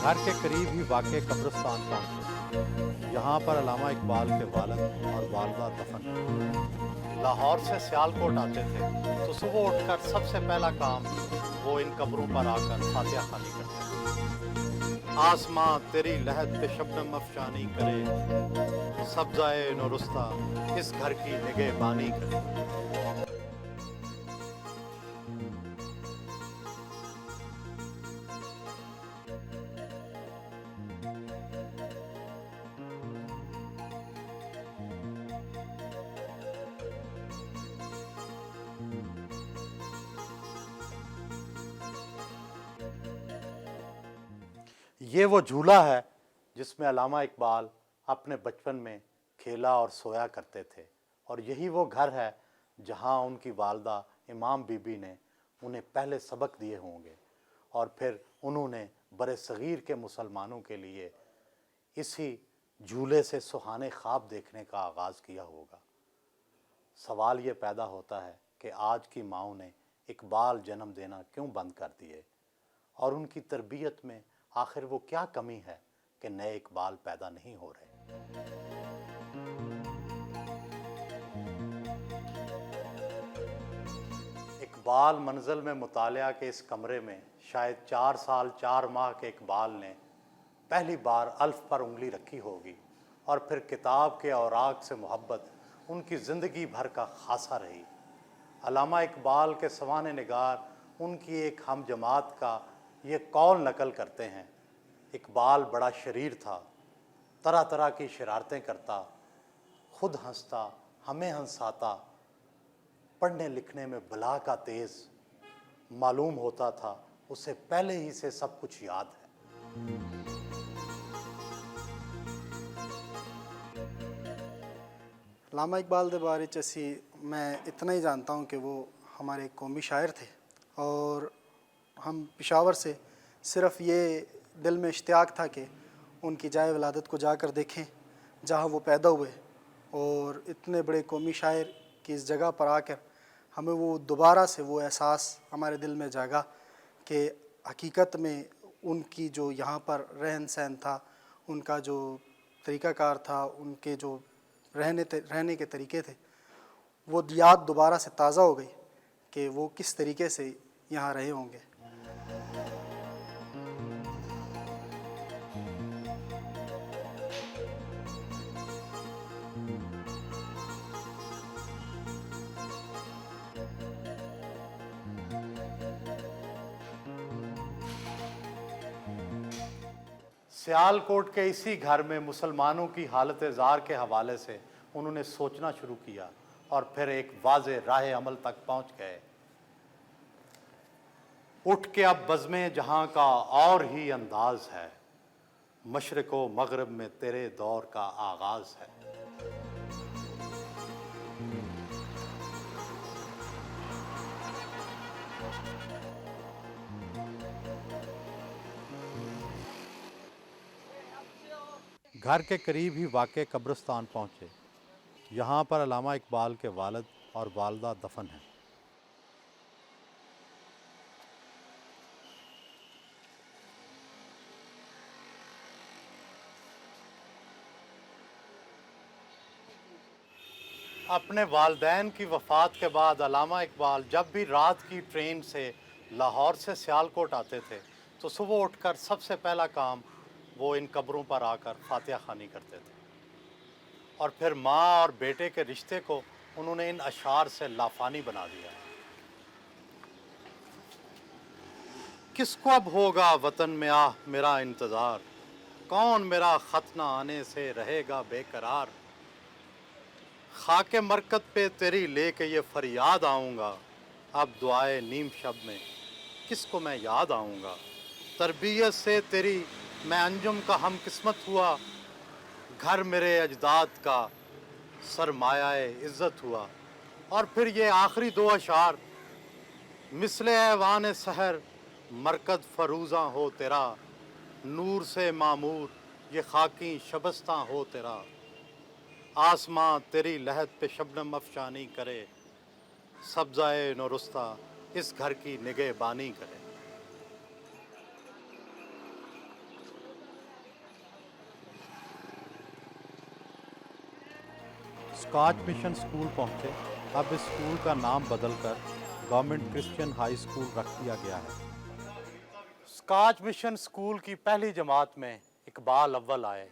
घर के करीब ही वाक़ कब्रिस्तान पहुँचे। यहाँ पर अल्लामा इकबाल के वालिद और वालिदा दफन हैं। लाहौर से सियालकोट आते थे तो सुबह उठकर सबसे पहला काम वो इन कब्रों पर आकर फातिहा ख़वानी करते थे। आसमां तेरी लहद पे शबनम अफशानी करे, सब्ज़ाए नुरुस्ता इस घर की निगहबानी करे। ये वो झूला है जिसमें अल्लामा इकबाल अपने बचपन में खेला और सोया करते थे, और यही वो घर है जहाँ उनकी वालदा इमाम बीबी ने उन्हें पहले सबक दिए होंगे और फिर उन्होंने बड़े सग़ीर के मुसलमानों के लिए इसी झूले से सुहाने ख्वाब देखने का आगाज़ किया होगा। सवाल ये पैदा होता है कि आज की माँओं ने इकबाल जन्म देना क्यों बंद कर दिए, और उनकी तरबियत में आखिर वो क्या कमी है कि नए इकबाल पैदा नहीं हो रहे। इकबाल मंजिल में मुतालिया के इस कमरे में शायद 4 साल 4 माह के इकबाल ने पहली बार अल्फ पर उंगली रखी होगी, और फिर किताब के औराक से मोहब्बत उनकी ज़िंदगी भर का खासा रही। अल्लामा इकबाल के सवाने निगार उनकी एक हम जमात का ये कौल नकल करते हैं, इकबाल बड़ा शरीर था, तरह तरह की शरारतें करता, खुद हंसता, हमें हंसाता, पढ़ने लिखने में बला का तेज़, मालूम होता था उसे पहले ही से सब कुछ याद है। अल्लामा इकबाल के बारे असी मैं इतना ही जानता हूँ कि वो हमारे कौमी शायर थे, और हम पेशावर से सिर्फ़ ये दिल में इश्तियाक था कि उनकी जाए विलादत को जाकर देखें जहाँ वो पैदा हुए, और इतने बड़े कौमी शायर की इस जगह पर आकर हमें वो दोबारा से वो एहसास हमारे दिल में जागा कि हकीकत में उनकी जो यहाँ पर रहन सहन था, उनका जो तरीक़ाकार था, उनके जो रहने के तरीक़े थे, वो याद दोबारा से ताज़ा हो गई कि वो किस तरीके से यहाँ रहे होंगे। सियालकोट के इसी घर में मुसलमानों की हालत ज़ार के हवाले से उन्होंने सोचना शुरू किया, और फिर एक वाज़े राह अमल तक पहुँच गए। उठ के अब बज़्मे जहाँ का और ही अंदाज़ है, मशरिक़ व मग़रिब में तेरे दौर का आगाज़ है। घर के करीब ही वाक़ कब्रिस्तान पहुँचे। यहाँ पर अल्लामा इकबाल के वालिद और वालिदा दफन हैं। अपने वालदैन की वफ़ात के बाद अल्लामा इकबाल जब भी रात की ट्रेन से लाहौर से सियालकोट आते थे तो सुबह उठकर सबसे पहला काम वो इन कब्रों पर आकर फातिहा ख़वानी करते थे, और फिर माँ और बेटे के रिश्ते को उन्होंने इन अशार से लाफानी बना दिया। किसको अब होगा वतन में आह मेरा इंतज़ार, कौन मेरा ख़त न आने से रहेगा बेकरार। खाके मरकत पे तेरी लेके ये फरियाद आऊँगा, अब दुआए नीम शब में किसको मैं याद आऊँगा। तरबियत से तेरी मैं अंजुम का हम किस्मत हुआ, घर मेरे अजदाद का सरमायाए इज़्ज़त हुआ। और फिर ये आखिरी 2 अशार, मिसले ऐवान सहर मरकद फरूज़ा हो तेरा, नूर से मामूर ये खाकी शबस्ता हो तेरा। आसमां तेरी लहद पे शबनम अफशानी करे, सब्ज़ाए नुरुस्ता इस घर की निगहबानी करे। स्कॉच मिशन स्कूल पहुंचे। अब इस स्कूल का नाम बदलकर गवर्नमेंट क्रिश्चियन हाई स्कूल रख दिया गया है। स्कॉच मिशन स्कूल की पहली जमात में इकबाल अव्वल आए।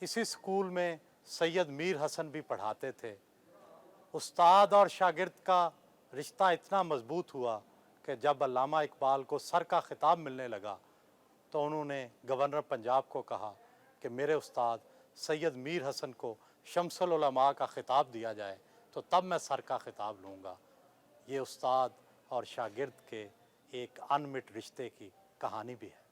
इसी स्कूल में सैयद मीर हसन भी पढ़ाते थे। उस्ताद और शागिर्द का रिश्ता इतना मजबूत हुआ कि जब अल्लामा इकबाल को सर का खिताब मिलने लगा तो उन्होंने गवर्नर पंजाब को कहा कि मेरे उस्ताद सैयद मीर हसन को शम्सुल उलमा का खिताब दिया जाए तो तब मैं सर का खिताब लूँगा। ये उस्ताद और शागिर्द के एक अनमिट रिश्ते की कहानी भी है।